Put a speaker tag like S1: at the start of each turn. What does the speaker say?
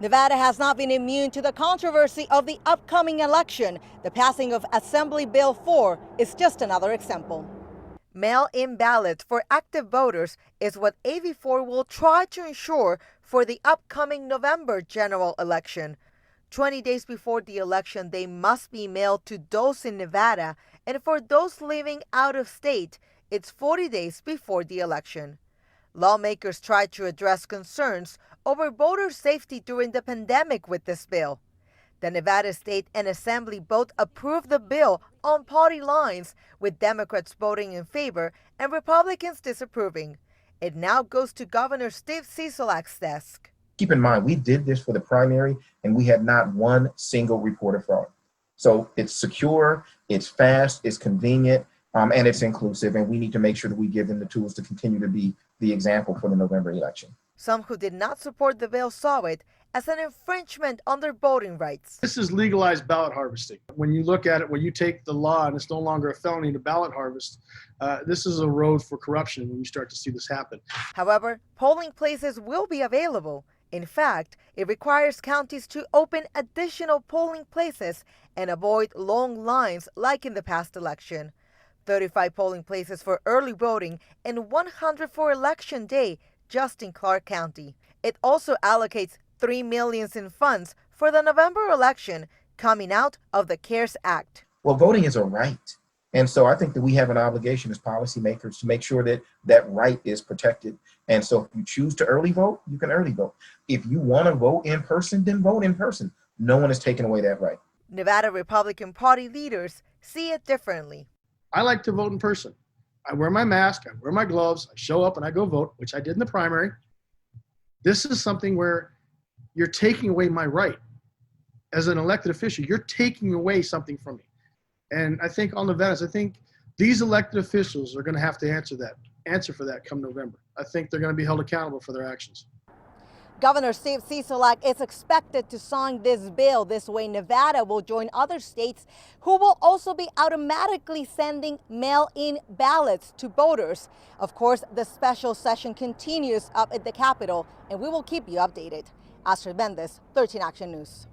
S1: Nevada has not been immune to the controversy of the upcoming election. The passing of Assembly Bill 4 is just another example. Mail-in ballots for active voters is what AB4 will try to ensure for the upcoming November general election. 20 days before the election, they must be mailed to those in Nevada, and for those living out of state, it's 40 days before the election. Lawmakers tried to address concerns over voter safety during the pandemic with this bill. The Nevada State and Assembly both approved the bill on party lines, with Democrats voting in favor and Republicans disapproving. It now goes to Governor Steve Sisolak's desk.
S2: Keep in mind, we did this for the primary, and we had not one single report of fraud. So it's secure, it's fast, it's convenient, and it's inclusive, and we need to make sure that we give them the tools to continue to be the example for the November election.
S1: Some who did not support the bill saw it as an infringement on their voting rights.
S3: This is legalized ballot harvesting. When you look at it, when you take the law and it's no longer a felony to ballot harvest, this is a road for corruption when you start to see this happen.
S1: However, polling places will be available. In fact, it requires counties to open additional polling places and avoid long lines like in the past election. 35 polling places for early voting and 100 for Election Day just in Clark County. It also allocates $3 million in funds for the November election coming out of the CARES Act.
S2: Well, voting is a right. And so I think that we have an obligation as policymakers to make sure that that right is protected. And so if you choose to early vote, you can early vote. If you want to vote in person, then vote in person. No one is taking away that right.
S1: Nevada Republican Party leaders see it differently.
S3: I like to vote in person. I wear my mask, I wear my gloves, I show up and I go vote, which I did in the primary. This is something where you're taking away my right. As an elected official, you're taking away something from me. And I think on Nevada, I think these elected officials are going to have to answer for that come November. I think they're going to be held accountable for their actions.
S1: Governor Steve Sisolak is expected to sign this bill. This way, Nevada will join other states who will also be automatically sending mail-in ballots to voters. Of course, the special session continues up at the Capitol, and we will keep you updated. Astrid Mendes, 13 Action News.